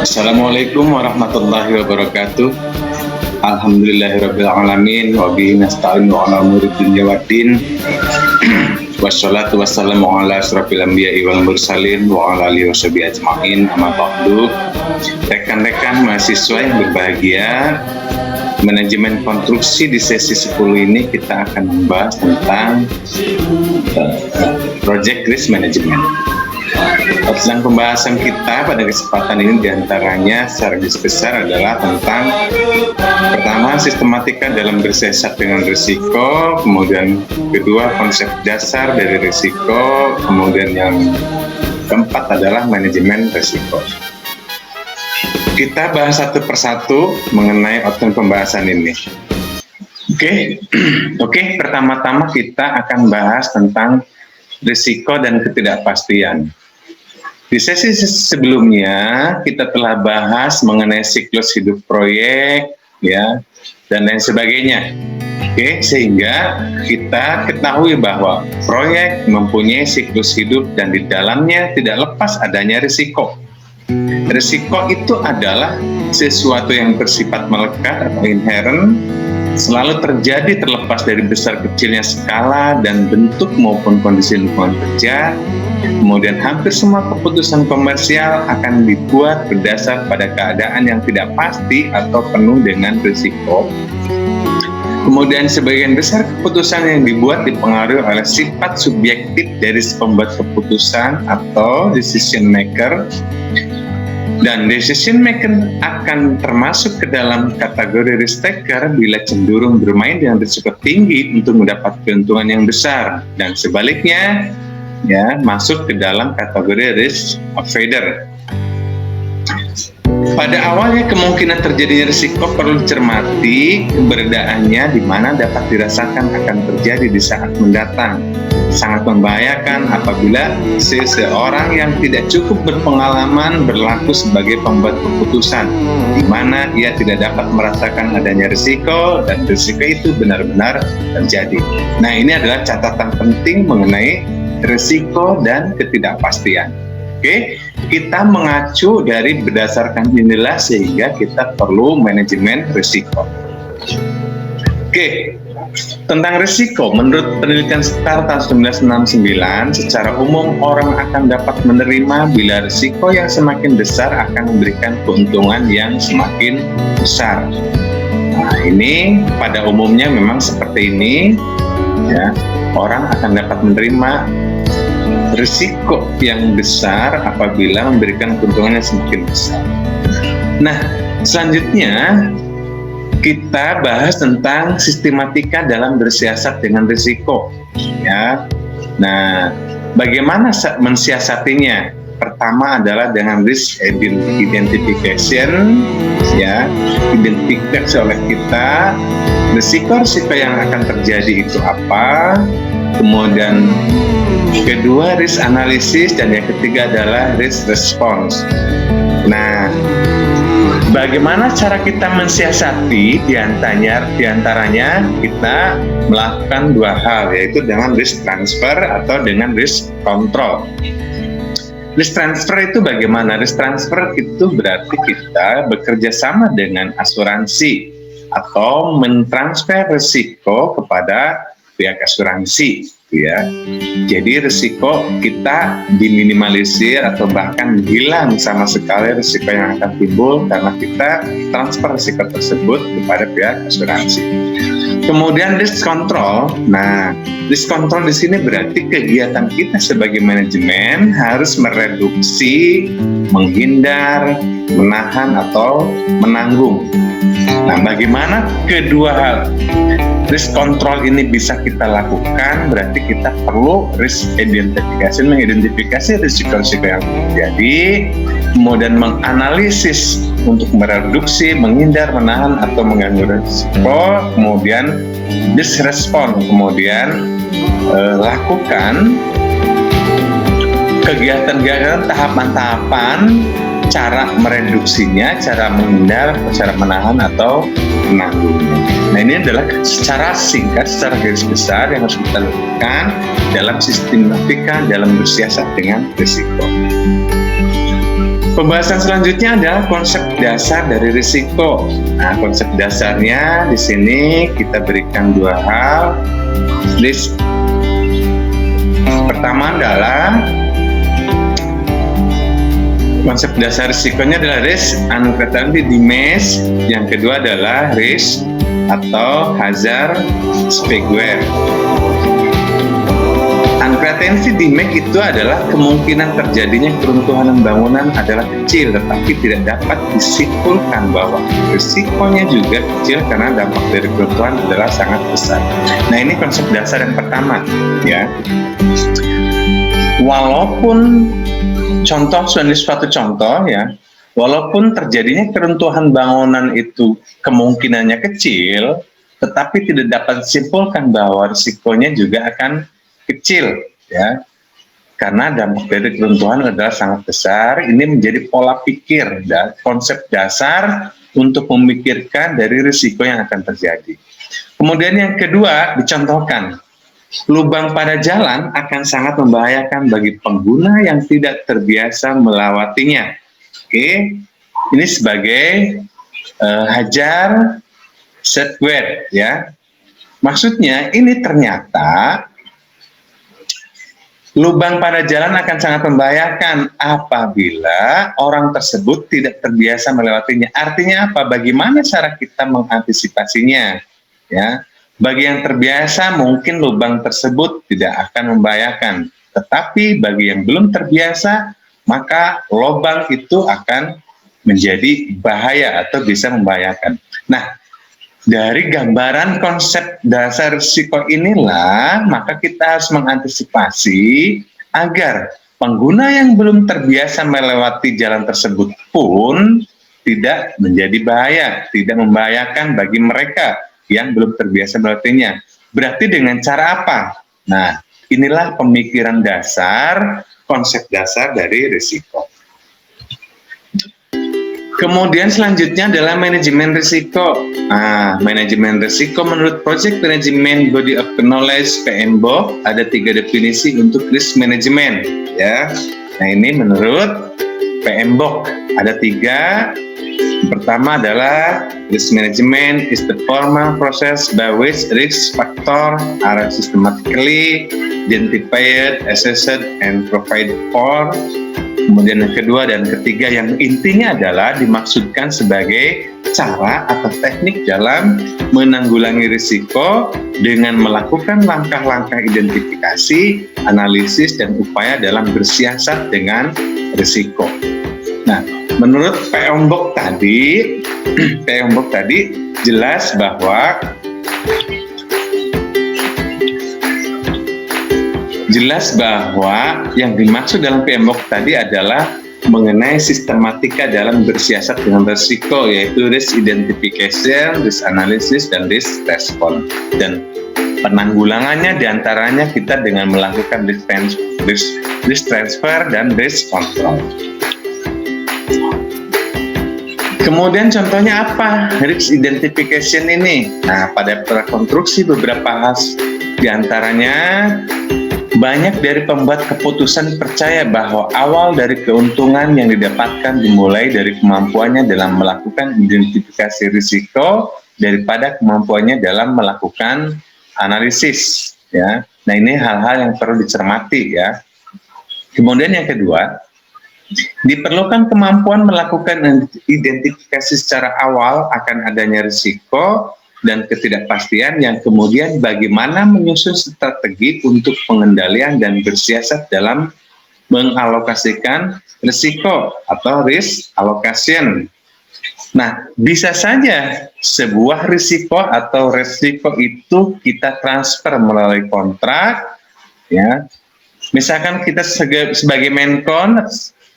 Assalamualaikum warahmatullahi wabarakatuh. Alhamdulillahirabbil alamin wa bihi nasta'inu ala umuri dunya waddin. Wassalatu wassalamu ala asyrofil anbiya'i wal mursalin wa ala alihi washabihi ajma'in. Amma ba'du. Rekan-rekan mahasiswa yang berbahagia, manajemen konstruksi di sesi 10 ini kita akan membahas tentang project risk management. Tentang pembahasan kita pada kesempatan ini diantaranya secara garis besar adalah tentang pertama sistematika dalam bersiasat dengan risiko, kemudian kedua konsep dasar dari risiko, kemudian yang keempat adalah manajemen risiko. Kita bahas satu persatu mengenai outline pembahasan ini. Oke, pertama-tama kita akan bahas tentang risiko dan ketidakpastian. Di sesi sebelumnya kita telah bahas mengenai siklus hidup proyek, ya, dan lain sebagainya. Sehingga kita ketahui bahwa proyek mempunyai siklus hidup dan di dalamnya tidak lepas adanya risiko. Risiko itu adalah sesuatu yang bersifat melekat atau inherent, selalu terjadi terlepas dari besar kecilnya skala dan bentuk maupun kondisi lingkungan kerja. Kemudian hampir semua keputusan komersial akan dibuat berdasar pada keadaan yang tidak pasti atau penuh dengan risiko. Kemudian sebagian besar keputusan yang dibuat dipengaruhi oleh sifat subjektif dari pembuat keputusan atau decision maker. Dan decision maker akan termasuk ke dalam kategori risk taker bila cenderung bermain dengan risiko tinggi untuk mendapat keuntungan yang besar, dan sebaliknya ya masuk ke dalam kategori risk avoider. Pada awalnya kemungkinan terjadinya risiko perlu dicermati keberadaannya di mana dapat dirasakan akan terjadi di saat mendatang. Sangat membahayakan apabila seseorang yang tidak cukup berpengalaman berlaku sebagai pembuat keputusan, di mana ia tidak dapat merasakan adanya risiko dan risiko itu benar-benar terjadi. Nah, ini adalah catatan penting mengenai risiko dan ketidakpastian. Kita mengacu dari berdasarkan inilah sehingga kita perlu manajemen risiko. Tentang risiko, menurut penelitian STAR tahun 1969, secara umum orang akan dapat menerima bila risiko yang semakin besar akan memberikan keuntungan yang semakin besar. Nah, ini pada umumnya memang seperti ini, ya. Orang akan dapat menerima risiko yang besar apabila memberikan keuntungan yang semakin besar. Nah, selanjutnya kita bahas tentang sistematika dalam bersiasat dengan risiko, ya. Nah, bagaimana mensiasatinya? Pertama adalah dengan risk identification, ya, identifikasi oleh kita risiko-risiko yang akan terjadi itu apa. Kemudian kedua risk analysis, dan yang ketiga adalah risk response. Nah, bagaimana cara kita mensiasati? Diantaranya kita melakukan dua hal, yaitu dengan risk transfer atau dengan risk control. Risk transfer itu bagaimana? Risk transfer itu berarti kita bekerja sama dengan asuransi atau mentransfer risiko kepada pihak asuransi, ya. Jadi risiko kita diminimalisir atau bahkan hilang sama sekali risiko yang akan timbul karena kita transfer risiko tersebut kepada pihak asuransi. Kemudian risk control. Nah, risk control di sini berarti kegiatan kita sebagai manajemen harus mereduksi, menghindar, menahan atau menanggung. Nah, bagaimana kedua hal risk control ini bisa kita lakukan? Berarti kita perlu risk identification, mengidentifikasi risiko-risiko yang terjadi, kemudian menganalisis untuk mereduksi, menghindar, menahan atau mengganggu risiko, kemudian risk response, kemudian lakukan kegiatan-kegiatan tahapan-tahapan, cara mereduksinya, cara menghindar, cara menahan atau menanggungnya. Nah, ini adalah secara singkat, secara garis besar yang harus kita lakukan dalam sistematika dalam bersiasat dengan risiko. Pembahasan selanjutnya adalah konsep dasar dari risiko. Nah, konsep dasarnya di sini kita berikan dua hal. List pertama adalah konsep dasar risikonya adalah risk uncertainty damage. Yang kedua adalah risk atau hazard square. Uncertainty damage itu adalah kemungkinan terjadinya keruntuhan bangunan adalah kecil, tetapi tidak dapat disimpulkan bahwa risikonya juga kecil karena dampak dari keruntuhan adalah sangat besar. Nah, ini konsep dasar yang pertama, ya. Walaupun suatu contoh ya, walaupun terjadinya keruntuhan bangunan itu kemungkinannya kecil, tetapi tidak dapat disimpulkan bahwa risikonya juga akan kecil, ya, karena dampak dari keruntuhan adalah sangat besar. Ini menjadi pola pikir dan konsep dasar untuk memikirkan dari risiko yang akan terjadi. Kemudian yang kedua dicontohkan, lubang pada jalan akan sangat membahayakan bagi pengguna yang tidak terbiasa melewatinya. Oke, ini sebagai hajar square, ya. Maksudnya ini ternyata lubang pada jalan akan sangat membahayakan apabila orang tersebut tidak terbiasa melewatinya. Artinya apa? Bagaimana cara kita mengantisipasinya? Ya, bagi yang terbiasa mungkin lubang tersebut tidak akan membahayakan. Tetapi bagi yang belum terbiasa, maka lubang itu akan menjadi bahaya atau bisa membahayakan. Nah, dari gambaran konsep dasar risiko inilah, maka kita harus mengantisipasi agar pengguna yang belum terbiasa melewati jalan tersebut pun tidak menjadi bahaya, tidak membahayakan bagi mereka yang belum terbiasa melewatinya. Berarti dengan cara apa? Nah, inilah pemikiran dasar, konsep dasar dari risiko. Kemudian selanjutnya adalah manajemen risiko. Manajemen risiko menurut Project Management Body of Knowledge PMBOK ada 3 definisi untuk risk management, ya. Nah, ini menurut PMBOK ada 3. Pertama adalah risk management is the formal process by which risk factor are systematically identified, assessed, and provided for. Kemudian yang kedua dan ketiga yang intinya adalah dimaksudkan sebagai cara atau teknik dalam menanggulangi risiko dengan melakukan langkah-langkah identifikasi, analisis, dan upaya dalam bersiasat dengan risiko. Nah, menurut PMBOK tadi jelas bahwa yang dimaksud dalam PMBOK tadi adalah mengenai sistematika dalam bersiasat dengan risiko, yaitu risk identification, risk analysis, dan risk response. Dan penanggulangannya diantaranya kita dengan melakukan risk transfer dan risk control. Kemudian contohnya apa risk identification ini? Nah, pada prakonstruksi beberapa hal diantaranya banyak dari pembuat keputusan percaya bahwa awal dari keuntungan yang didapatkan dimulai dari kemampuannya dalam melakukan identifikasi risiko daripada kemampuannya dalam melakukan analisis, ya. Nah, ini hal-hal yang perlu dicermati, ya. Kemudian yang kedua, diperlukan kemampuan melakukan identifikasi secara awal akan adanya risiko dan ketidakpastian yang kemudian bagaimana menyusun strategi untuk pengendalian dan bersiasat dalam mengalokasikan risiko atau risk allocation. Nah, bisa saja sebuah risiko atau resiko itu kita transfer melalui kontrak, ya. Misalkan kita sebagai menkon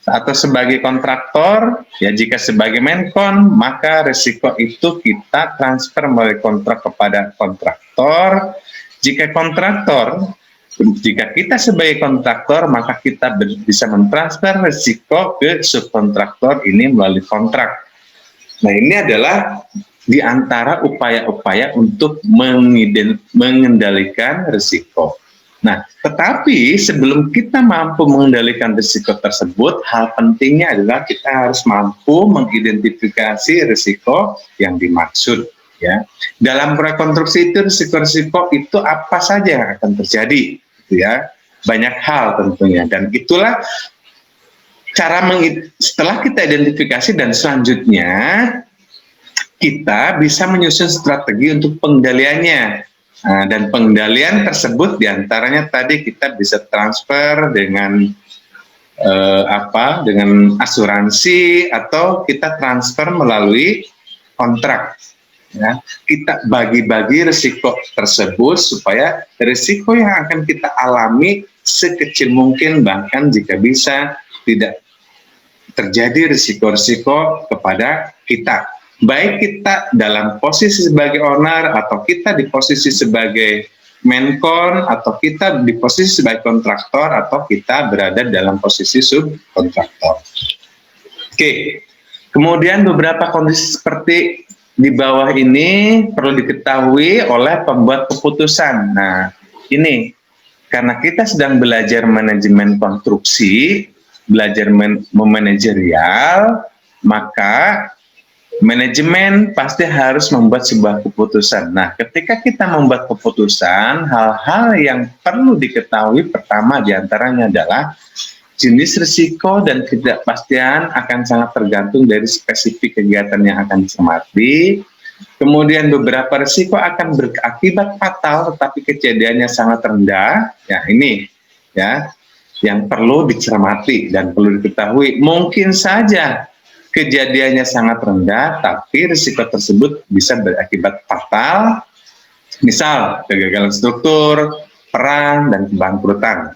atau sebagai kontraktor, ya, jika sebagai menkon maka risiko itu kita transfer melalui kontrak kepada kontraktor. Jika kita sebagai kontraktor maka kita bisa mentransfer risiko ke subkontraktor ini melalui kontrak. Nah, ini adalah di antara upaya-upaya untuk mengendalikan risiko. Nah, tetapi sebelum kita mampu mengendalikan risiko tersebut, hal pentingnya adalah kita harus mampu mengidentifikasi risiko yang dimaksud. Ya, dalam rekonstruksi itu risiko-risiko itu apa saja yang akan terjadi, gitu ya. Banyak hal tentunya, dan itulah cara setelah kita identifikasi dan selanjutnya kita bisa menyusun strategi untuk pengendaliannya. Nah, dan pengendalian tersebut diantaranya tadi kita bisa transfer dengan dengan asuransi atau kita transfer melalui kontrak. Ya, kita bagi-bagi risiko tersebut supaya risiko yang akan kita alami sekecil mungkin, bahkan jika bisa tidak terjadi risiko-risiko kepada kita. Baik kita dalam posisi sebagai owner, atau kita di posisi sebagai menkon, atau kita di posisi sebagai kontraktor, atau kita berada dalam posisi subkontraktor. Oke, kemudian beberapa kondisi seperti di bawah ini perlu diketahui oleh pembuat keputusan. Nah, ini karena kita sedang belajar manajemen konstruksi, belajar memanajerial, maka manajemen pasti harus membuat sebuah keputusan. Nah, ketika kita membuat keputusan, hal-hal yang perlu diketahui pertama diantaranya adalah jenis risiko dan ketidakpastian akan sangat tergantung dari spesifik kegiatan yang akan dicermati. Kemudian beberapa risiko akan berakibat fatal tetapi kejadiannya sangat rendah. Ya, ini ya yang perlu dicermati dan perlu diketahui. Mungkin saja kejadiannya sangat rendah tapi risiko tersebut bisa berakibat fatal. Misal kegagalan struktur, perang, dan kebangkrutan.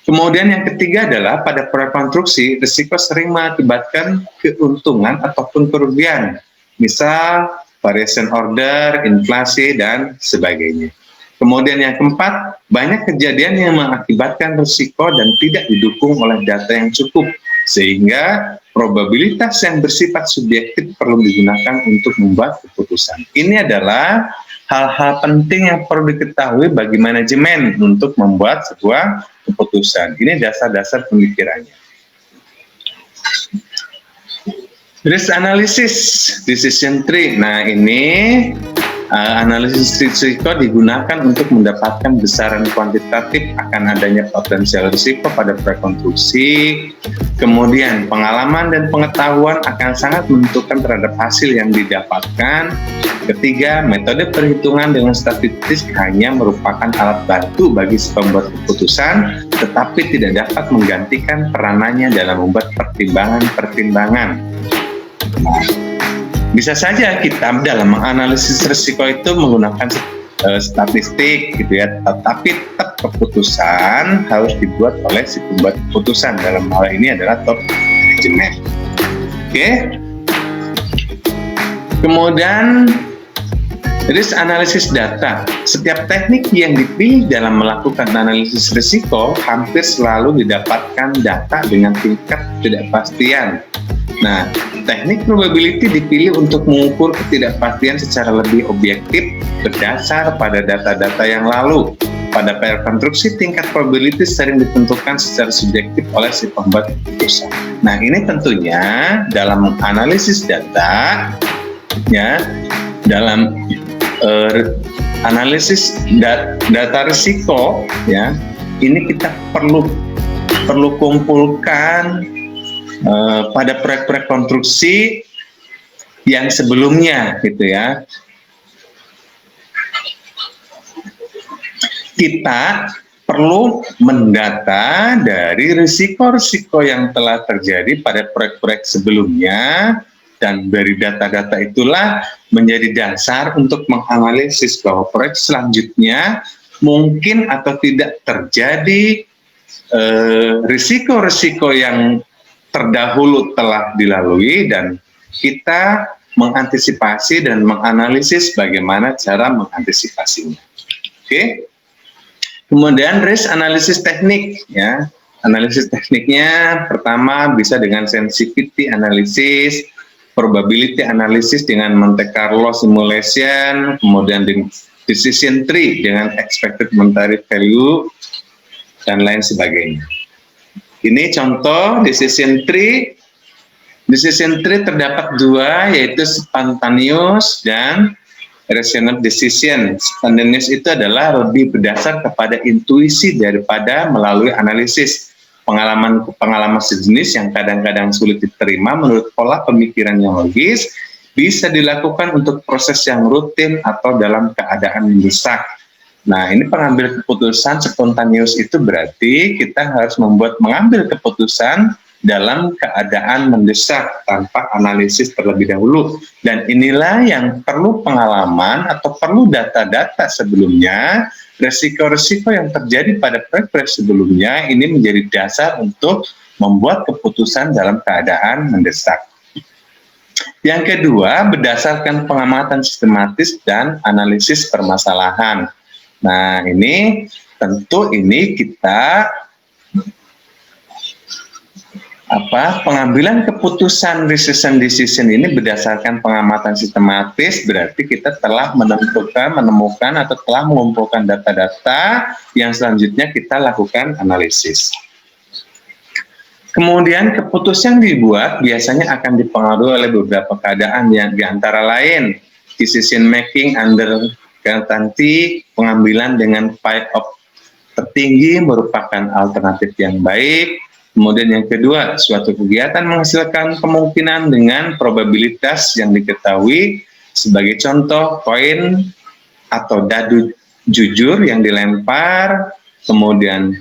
Kemudian yang ketiga adalah pada proyek konstruksi, risiko sering mengakibatkan keuntungan ataupun kerugian. Misal, variation order, inflasi, dan sebagainya. Kemudian yang keempat, banyak kejadian yang mengakibatkan risiko dan tidak didukung oleh data yang cukup. Sehingga probabilitas yang bersifat subjektif perlu digunakan untuk membuat keputusan. Ini adalah hal-hal penting yang perlu diketahui bagi manajemen untuk membuat sebuah keputusan. Ini dasar-dasar pemikirannya. Risk analysis, decision tree. Nah, ini analisis risiko digunakan untuk mendapatkan besaran kuantitatif akan adanya potensial risiko pada rekonstruksi. Kemudian pengalaman dan pengetahuan akan sangat menentukan terhadap hasil yang didapatkan. Ketiga, metode perhitungan dengan statistik hanya merupakan alat bantu bagi si pembuat keputusan, tetapi tidak dapat menggantikan peranannya dalam membuat pertimbangan-pertimbangan. Nah, bisa saja kita dalam menganalisis risiko itu menggunakan statistik gitu ya, tetapi tetap keputusan harus dibuat oleh si pembuat keputusan. Dalam hal ini adalah top management. Oke. Kemudian risk analysis data. Setiap teknik yang dipilih dalam melakukan analisis risiko hampir selalu didapatkan data dengan tingkat ketidakpastian. Nah, teknik probability dipilih untuk mengukur ketidakpastian secara lebih objektif berdasar pada data-data yang lalu. Pada PR konstruksi, tingkat probability sering ditentukan secara subjektif oleh si pembuat keputusan. Nah, ini tentunya dalam analisis data, ya, dalam analisis data risiko, ya, ini kita perlu kumpulkan pada proyek-proyek konstruksi yang sebelumnya, gitu ya. Kita perlu mendata dari risiko-risiko yang telah terjadi pada proyek-proyek sebelumnya, dan dari data-data itulah menjadi dasar untuk menganalisis bahwa proyek selanjutnya mungkin atau tidak terjadi risiko-risiko yang terdahulu telah dilalui, dan kita mengantisipasi dan menganalisis bagaimana cara mengantisipasinya. Oke. Kemudian risk analysis teknik, ya. Analisis tekniknya pertama bisa dengan sensitivity analysis, probability analysis dengan Monte Carlo simulation, kemudian decision tree dengan expected monetary value, dan lain sebagainya. Ini contoh decision tree. Decision tree terdapat dua, yaitu spontaneous dan rational decision. Spontaneous itu adalah lebih berdasar kepada intuisi daripada melalui analisis. Pengalaman sejenis yang kadang-kadang sulit diterima menurut pola pemikiran yang logis bisa dilakukan untuk proses yang rutin atau dalam keadaan mendesak. Nah, ini pengambil keputusan spontaneous itu berarti kita harus mengambil keputusan dalam keadaan mendesak tanpa analisis terlebih dahulu. Dan inilah yang perlu pengalaman atau perlu data-data sebelumnya, resiko-resiko yang terjadi pada proyek-proyek sebelumnya ini menjadi dasar untuk membuat keputusan dalam keadaan mendesak. Yang kedua, berdasarkan pengamatan sistematis dan analisis permasalahan. Nah, ini tentu ini kita pengambilan keputusan decision ini berdasarkan pengamatan sistematis, berarti kita telah menemukan atau telah mengumpulkan data-data yang selanjutnya kita lakukan analisis. Kemudian keputusan yang dibuat biasanya akan dipengaruhi oleh beberapa keadaan yang diantara lain decision making under certainty, pengambilan dengan payoff tertinggi merupakan alternatif yang baik. Kemudian yang kedua, suatu kegiatan menghasilkan kemungkinan dengan probabilitas yang diketahui. Sebagai contoh, koin atau dadu jujur yang dilempar. Kemudian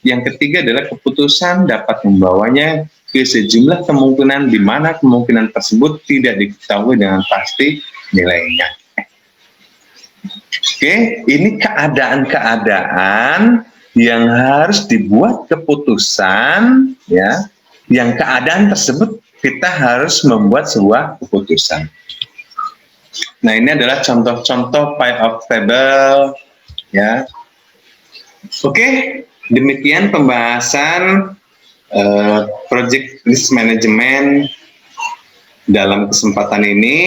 yang ketiga adalah keputusan dapat membawanya ke sejumlah kemungkinan di mana kemungkinan tersebut tidak diketahui dengan pasti nilainya. Oke, ini keadaan-keadaan yang harus dibuat keputusan, ya, yang keadaan tersebut kita harus membuat sebuah keputusan. Nah, ini adalah contoh-contoh payoff table, ya. Oke, demikian pembahasan project risk management dalam kesempatan ini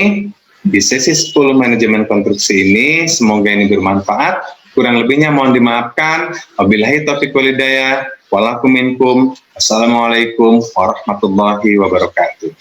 di sesi 10 manajemen konstruksi ini. Semoga ini bermanfaat. Kurang lebihnya mohon dimaafkan. Wabillahi taufiq wal hidayah. Walakum minkum. Assalamualaikum warahmatullahi wabarakatuh.